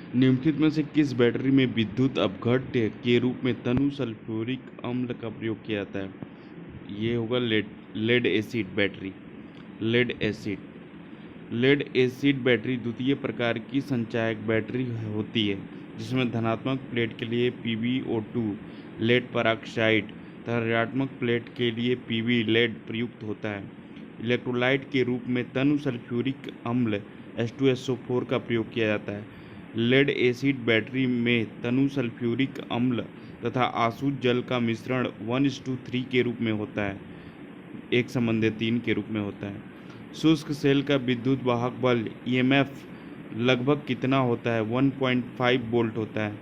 निम्नलिखित में से किस बैटरी में विद्युत अपघट्य के रूप में तनु सल्फ्यूरिक अम्ल का प्रयोग किया जाता है? ये होगा lead acid battery. Lead acid battery द्वितीय प्रकार की संचायक बैटरी होती है, जिसमें धनात्मक प्लेट के लिए PbO2 लेड परऑक्साइड तथा ऋणात्मक प्लेट के लिए Pb लेड प्रयुक्त होता है। इलेक्ट्रोलाइट के रूप में तनु सल्फ्यूरिक अम्ल H2SO4 का प्रयोग किया जाता है। लेड एसिड बैटरी में तनु सल्फ्यूरिक अम्ल तथा आसुत जल का मिश्रण 1:3 के रूप में होता है, 1:3 के रूप में होता है। शुष्क सेल का विद्युत वाहक बल EMF लगभग कितना होता है? 1.5 वोल्ट होता है।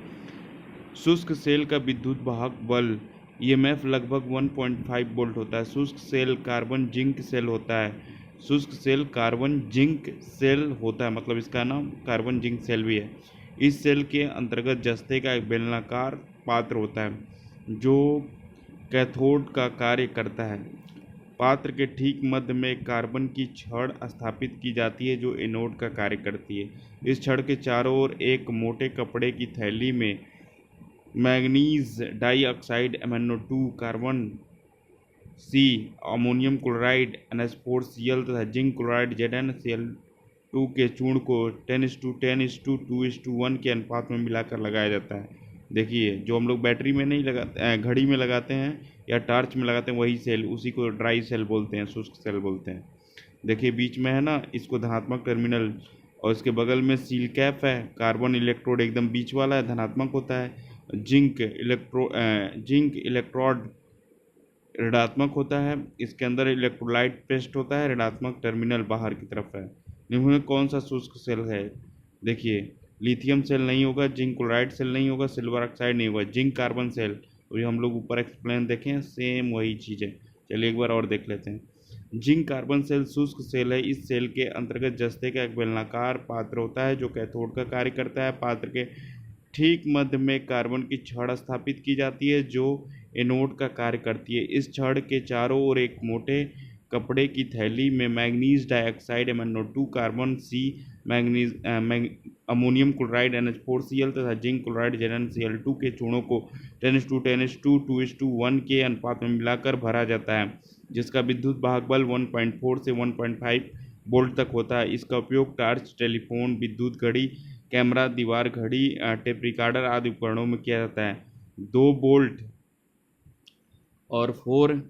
शुष्क सेल का विद्युत वाहक बल EMF लगभग 1.5 वोल्ट होता है। शुष्क सेल कार्बन जिंक सेल होता है। शुष्क सेल कार्बन जिंक सेल होता है, मतलब इसका नाम कार्बन जिंक सेल भी है। इस सेल के अंतर्गत जस्ते का एक बेलनाकार पात्र होता है जो कैथोड का कार्य करता है। पात्र के ठीक मध्य में कार्बन की छड़ स्थापित की जाती है जो एनोड का कार्य करती है। इस छड़ के चारों ओर एक मोटे कपड़े की थैली में manganese dioxide MnO2 carbon C ammonium chloride NH4Cl तथा जिंक क्लोराइड ZnCl2 के चूर्ण को 10:10:2:1 के अनुपात में मिलाकर लगाया जाता है। देखिए, जो हम लोग बैटरी में नहीं लगाते, घड़ी में लगाते हैं या टॉर्च में लगाते हैं, वही सेल, उसी को ड्राई सेल बोलते हैं, शुष्क सेल बोलते हैं। देखिए बीच में है ना, इसको धनात्मक टर्मिनल, और इसके बगल में सील कैप है। कार्बन इलेक्ट्रोड एकदम बीच वाला है, धनात्मक होता है। जिंक इलेक्ट्रोड ऋणात्मक होता है। इसके अंदर इलेक्ट्रोलाइट पेस्ट होता है, ऋणात्मक टर्मिनल बाहर की तरफ है। निम्न में कौन सा शुष्क सेल है? देखिए, लिथियम सेल नहीं होगा, जिंक क्लोराइड सेल नहीं होगा, सिल्वर ऑक्साइड नहीं होगा, जिंक कार्बन सेल। तो ये हम लोग ऊपर एक्सप्लेन देखें, सेम वही चीज़ है। चलिए एक बार और देख लेते हैं। जिंक कार्बन सेल शुष्क सेल है। इस सेल के अंतर्गत जस्ते का एक बेलनाकार पात्र होता है जो कैथोड का कार्य करता है। पात्र के ठीक मध्य में कार्बन की छड़ स्थापित की जाती है जो एनोड का कार्य करती है। इस छड़ के चारों ओर एक मोटे कपड़े की थैली में manganese dioxide MnO2 carbon C ammonium chloride NH4Cl तथा जिंक क्लोराइड ZnCl2 के चूर्णों को 10:10:2:1 के अनुपात में मिलाकर भरा जाता है, जिसका विद्युत वाहक बल 1.4 से 1.5 वोल्ट तक होता है। इसका उपयोग टॉर्च, टेलीफोन, विद्युत घड़ी, कैमरा, दीवार घड़ी, टेप रिकॉर्डर आदि उपकरणों में किया जाता है। 2 वोल्ट और 4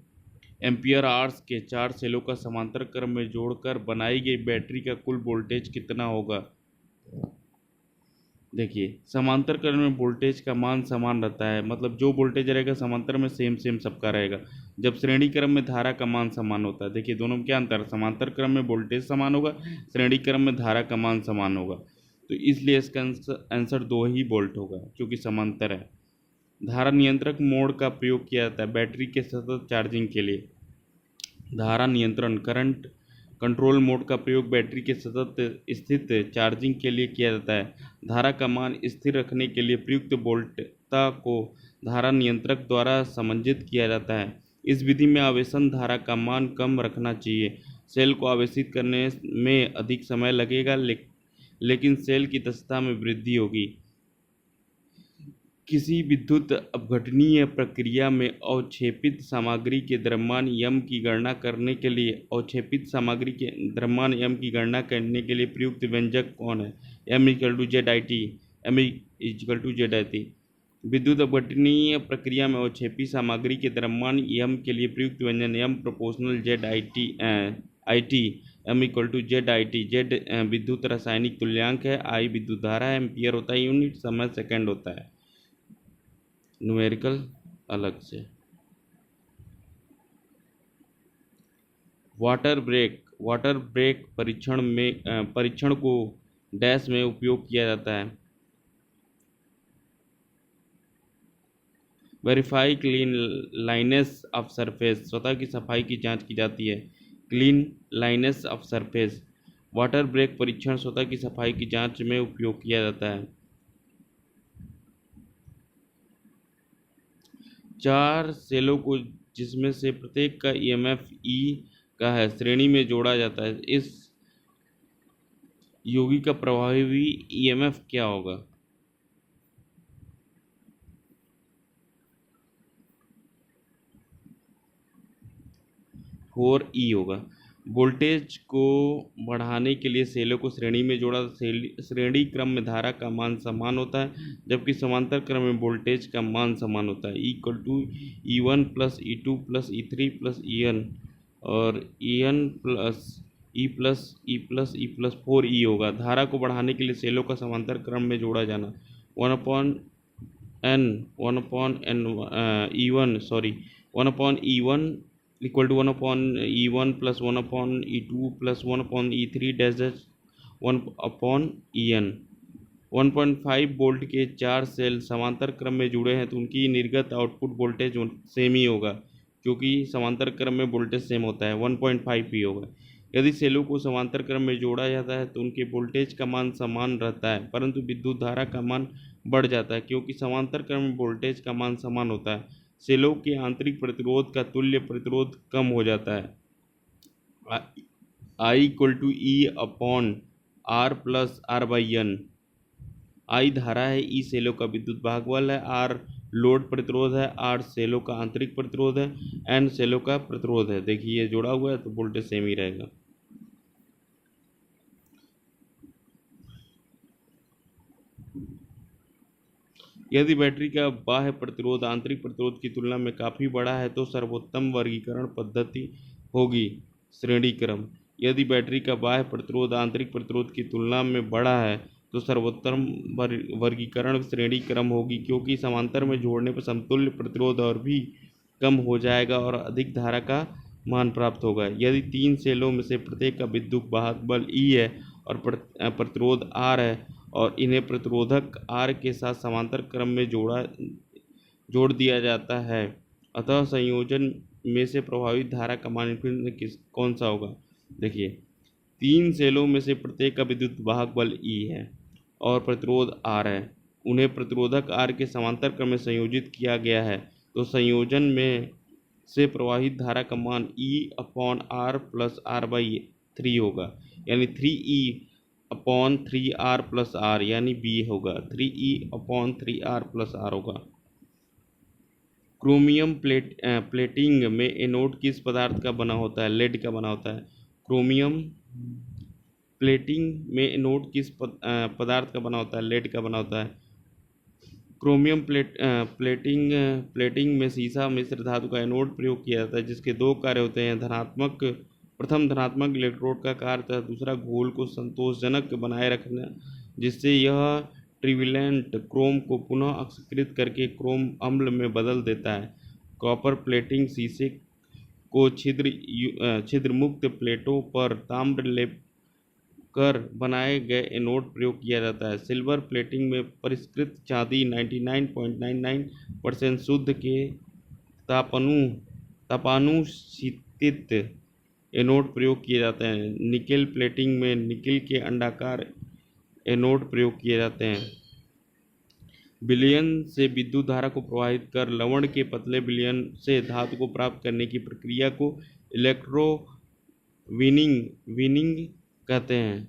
एम्पियर आवर्स के 4 सेलों का समांतर क्रम में जोड़कर बनाई गई बैटरी का कुल वोल्टेज कितना होगा? देखिए, समांतर क्रम में वोल्टेज का मान समान रहता है, मतलब जो वोल्टेज रहेगा समांतर में सेम सबका रहेगा। जब श्रेणी क्रम में धारा का मान समान होता है, देखिए दोनों में क्या अंतर है? समांतर क्रम में वोल्टेज समान होगा, श्रेणी क्रम में धारा का मान समान होगा। तो इसलिए इसका आंसर 2 ही वोल्ट होगा, क्योंकि समांतर है। धारा नियंत्रक मोड का प्रयोग किया जाता है बैटरी के सतत चार्जिंग के लिए। धारा नियंत्रण करंट कंट्रोल मोड का प्रयोग बैटरी के सतत स्थित चार्जिंग के लिए किया जाता है। धारा का मान स्थिर रखने के लिए प्रयुक्त वोल्टता को धारा नियंत्रक द्वारा समंजित किया जाता है। इस विधि में आवेशन धारा का मान कम रखना चाहिए। सेल को आवेशित करने में अधिक समय लगेगा, लेकिन सेल की दक्षता में वृद्धि होगी। किसी विद्युत अपघटनीय प्रक्रिया में अवक्षेपित सामग्री के द्रव्यमान यम की गणना करने के लिए प्रयुक्त व्यंजक कौन है? M=ZIT। विद्युत अपघटनीय प्रक्रिया में अवक्षेपी सामग्री के द्रव्यमान यम के लिए प्रयुक्त व्यंजन M proportional ZIT। M=ZIT। Z विद्युत रासायनिक तुल्यांक है, I विद्युत धारा है, एम्पियर होता है यूनिट, समय सेकंड होता है। न्यूमेरिकल अलग से। वाटर ब्रेक परीक्षण को डैश में उपयोग किया जाता है। वेरीफाई क्लीनलाइनेस ऑफ सरफेस, सतह की सफाई की जांच की जाती है। क्लीनलाइनेस ऑफ सरफेस। वाटर ब्रेक परीक्षण सतह की सफाई की जांच में उपयोग किया जाता है। 4 सेलों को, जिसमें से प्रत्येक का EMF E का है, श्रेणी में जोड़ा जाता है। इस योगी का प्रभावी EMF क्या होगा? 4e होगा। वोल्टेज को बढ़ाने के लिए सेलों को श्रेणी में जोड़ा। श्रेणी क्रम में धारा का मान समान होता है, जबकि समांतर क्रम में वोल्टेज का मान समान होता है। Equal to E1 plus E2 plus E3 plus EN, और EN plus E plus E plus E plus 4e होगा। धारा को बढ़ाने के लिए सेलों का समांतर क्रम में जोड़ा जाना। 1/E1 equal to 1/E1 plus 1/E2 plus 1/E3 dash dash 1/EN। 1.5 volt के 4 सेल समांतर क्रम में जुड़े हैं तो उनकी निर्गत आउटपुट वोल्टेज सेम ही होगा, क्योंकि समांतर क्रम में वोल्टेज सेम होता है, 1.5 ही होगा। यदि सेलों को समांतर क्रम में जोड़ा जाता है तो उनके वोल्टेज का मान समान रहता है, परंतु विद्युत धारा का मान बढ़ जाता है, क्योंकि समांतर क्रम में वोल्टेज का मान समान होता है। सेलों के आंतरिक प्रतिरोध का तुल्य प्रतिरोध कम हो जाता है। I equal to E upon R plus R/N। I धारा है, E सेलों का विद्युत भागबल है, R लोड प्रतिरोध है, R सेलों का आंतरिक प्रतिरोध है, N सेलों का प्रतिरोध है। देखिए ये जुड़ा हुआ है तो वोल्टेज सेम ही रहेगा। यदि बैटरी का बाह्य प्रतिरोध आंतरिक प्रतिरोध की तुलना में काफ़ी बड़ा है तो सर्वोत्तम वर्गीकरण पद्धति होगी श्रेणी क्रम। यदि बैटरी का बाह्य प्रतिरोध आंतरिक प्रतिरोध की तुलना में बड़ा है तो सर्वोत्तम वर्गीकरण श्रेणी क्रम होगी, क्योंकि समांतर में जोड़ने पर समतुल्य प्रतिरोध और भी कम हो जाएगा और अधिक धारा का मान प्राप्त होगा। यदि 3 सेलों में से प्रत्येक का विद्युत वाहक बल E है और प्रतिरोध R है और इन्हें प्रतिरोधक R के साथ समांतर क्रम में जोड़ दिया जाता है, अतः संयोजन में से प्रभावित धारा का मान कौन सा होगा? देखिए 3 सेलों में से प्रत्येक का विद्युत वाहक बल E है और प्रतिरोध R है, उन्हें प्रतिरोधक R के समांतर क्रम में संयोजित किया गया है, तो संयोजन में से प्रवाहित धारा का मान E upon R plus R/3 होगा, यानी 3E upon 3R plus R, यानी B होगा 3E upon 3R plus R होगा। क्रोमियम प्लेटिंग में एनोड किस पदार्थ का बना होता है? लेड का बना होता है। क्रोमियम प्लेटिंग में एनोड किस पदार्थ का बना होता है? लेड का बना होता है। क्रोमियम प्लेटिंग में सीसा मिश्र धातु का एनोड प्रयोग किया जाता है, जिसके 2 कार्य होते हैं। प्रथम धनात्मक इलेक्ट्रोड का कार्य तथा दूसरा घोल को संतोषजनक बनाए रखना, जिससे यह ट्रिवेलेंट क्रोम को पुनः ऑक्सीकृत करके क्रोम अम्ल में बदल देता है। कॉपर प्लेटिंग शीशे को छिद्र मुक्त प्लेटों पर ताम्र लेप कर बनाए गए एनोड प्रयोग किया जाता है। सिल्वर प्लेटिंग में परिष्कृत चांदी 99.99% शुद्ध के तापानुशीतित एनोड प्रयोग किए जाते हैं। निकेल प्लेटिंग में निकेल के अंडाकार एनोड प्रयोग किए जाते हैं। विलयन से विद्युत धारा को प्रवाहित कर लवण के पतले विलयन से धातु को प्राप्त करने की प्रक्रिया को इलेक्ट्रोविनिंग कहते हैं।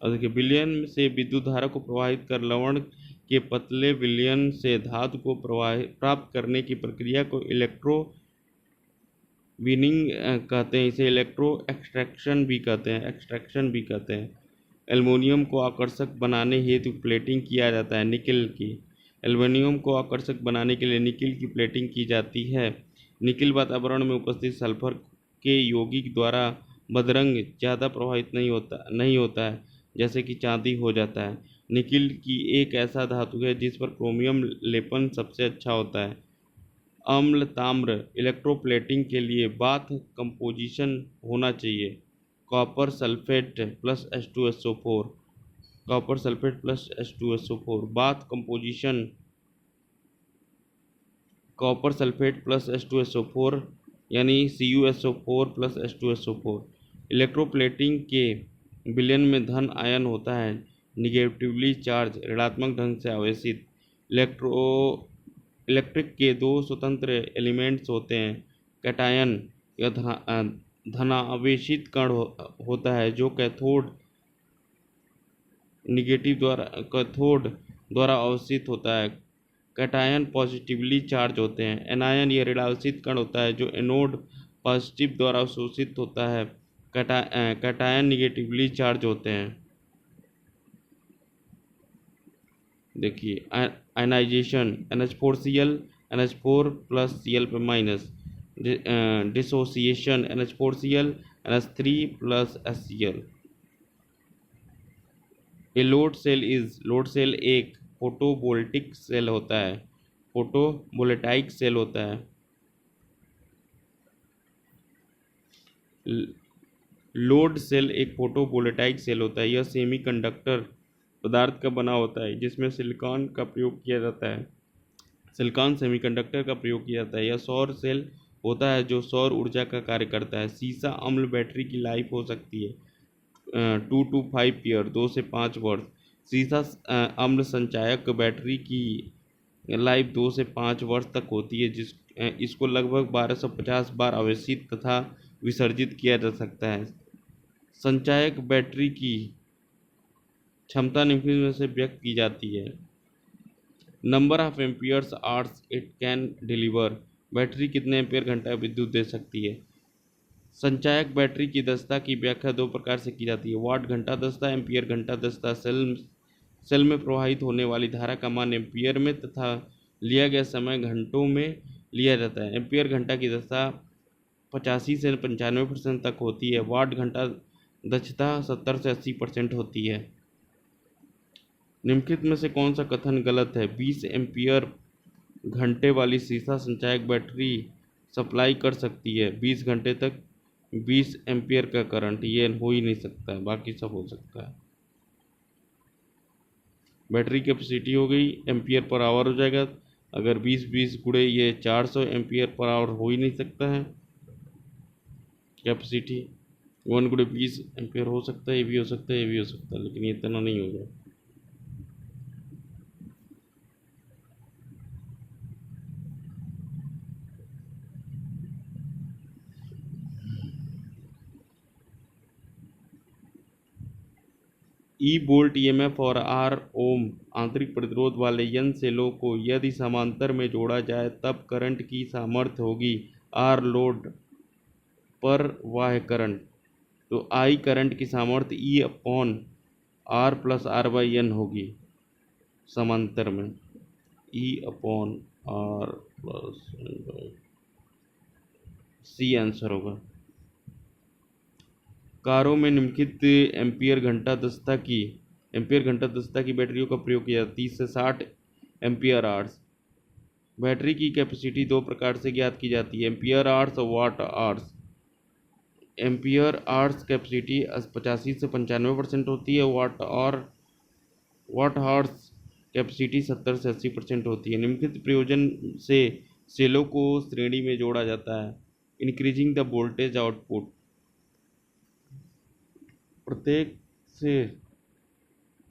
और देखिए विलयन से विद्युत धारा को प्रवाहित कर लवण के पतले विलयन से धातु को प्राप्त करने की प्रक्रिया को इलेक्ट्रोविनिंग कहते हैं। इसे इलेक्ट्रो एक्सट्रैक्शन भी कहते हैं। एल्युमिनियम को आकर्षक बनाने हेतु प्लेटिंग किया जाता है निकेल की। एल्युमिनियम को आकर्षक बनाने के लिए निकेल की प्लेटिंग की जाती है। निकेल वातावरण में उपस्थित सल्फर के यौगिक द्वारा बदरंग ज़्यादा प्रभावित नहीं होता है, जैसे कि चांदी हो जाता है। निकेल की एक ऐसा धातु है जिस पर क्रोमियम लेपन सबसे अच्छा होता है। अम्ल ताम्र इलेक्ट्रोप्लेटिंग के लिए बाथ कंपोजिशन होना चाहिए। Copper sulphate plus H2SO4। Bath composition copper sulphate plus H2SO4 यानी CuSO4 प्लस H2SO4। इलेक्ट्रोप्लेटिंग के विलयन में धन आयन होता है, निगेटिवली चार्ज ऋणात्मक ढंग से आवेशित। इलेक्ट्रिक के 2 स्वतंत्र एलिमेंट्स होते हैं, कैटायन या धनावेशित कण होता है जो कैथोड द्वारा अवशित होता है। कैटायन पॉजिटिवली चार्ज होते हैं। एनायन ये ऋणावेशित कण होता है जो एनोड पॉजिटिव द्वारा अवशोषित होता है। कैटायन निगेटिवली चार्ज होते हैं। देखिए ionization NH4Cl NH4 plus Cl पे minus, dissociation NH4Cl NH3 plus HCl। A load cell एक फोटोवोल्टिक सेल होता है, फोटोवोल्टाइक सेल होता है। लोड सेल एक फोटोवोल्टाइक सेल होता है। यह सेमीकंडक्टर पदार्थ का बना होता है जिसमें सिलिकॉन का प्रयोग किया जाता है। सिलिकॉन सेमीकंडक्टर का प्रयोग किया जाता है। यह सौर सेल होता है जो सौर ऊर्जा का कार्य करता है। सीसा अम्ल बैटरी की लाइफ हो सकती है 2 to 5 ईयर, 2 से 5 वर्ष। सीसा अम्ल संचायक बैटरी की लाइफ 2 से 5 वर्ष तक होती है, इसको लगभग 1250 बार आवेशित तथा विसर्जित किया जा सकता है। संचायक बैटरी की क्षमता निम्नलिखित में से व्यक्त की जाती है। Number of amperes hours it can deliver, battery कितने एम्पियर घंटा विद्युत दे सकती है। संचायक बैटरी की दक्षता की व्याख्या दो प्रकार से की जाती है, वाट घंटा दक्षता, एम्पियर घंटा दक्षता। सेल में प्रवाहित होने वाली धारा का मान एम्पियर में तथा लिया गया समय घंटों में लिया जाता है। एम्पियर घंटा की दक्षता 85 से 95% तक होती है। वाट घंटा दक्षता 70 से 80% होती है। निम्नलिखित में से कौन सा कथन गलत है। 20 एम्पियर घंटे वाली सीसा संचायक बैटरी सप्लाई कर सकती है 20 घंटे तक 20 एम्पियर का करंट, ये हो ही नहीं सकता है, बाकी सब हो सकता है। बैटरी कैपेसिटी हो गई एम्पियर पर आवर हो जाएगा। अगर 20 गुणे ये 400 एम्पियर पर आवर हो ही नहीं सकता है। कैपेसिटी 1 गुणे 20 एम्पियर हो सकता है, ये भी हो सकता है, ये भी हो सकता है, लेकिन ये इतना नहीं होगा। ई वोल्ट ईएमएफ और आर ओम आंतरिक प्रतिरोध वाले यन सेलों को यदि समांतर में जोड़ा जाए तब करंट की सामर्थ्य होगी आर लोड पर वाह्य करंट। तो आई करंट की सामर्थ्य E upon R plus R by N होगी समांतर में, E upon R plus N by, C answer होगा। कारों में निम्नलिखित एम्पियर घंटा दक्षता की बैटरियों का प्रयोग किया 30 से 60 एम्पियर आवर्स। बैटरी की कैपेसिटी दो प्रकार से ज्ञात की जाती है, एम्पियर आवर्स और वाट आवर्स। एम्पियर आवर्स कैपेसिटी 85 से 95% होती है। वाट आवर्स कैपेसिटी 70 से 80% होती है। निम्नलिखित प्रयोजन से सेलों को श्रेणी में जोड़ा जाता है, इंक्रीजिंग द वोल्टेज आउटपुट। प्रत्येक से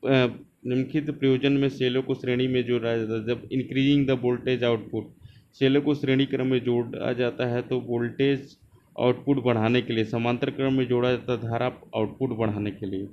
निम्नलिखित प्रयोजन में सेलों को श्रेणी में जोड़ा जाता है। जब इंक्रीजिंग द वोल्टेज आउटपुट सेलों को श्रेणी क्रम में जोड़ा जाता है तो वोल्टेज आउटपुट बढ़ाने के लिए। समांतर क्रम में जोड़ा जाता है धारा आउटपुट बढ़ाने के लिए।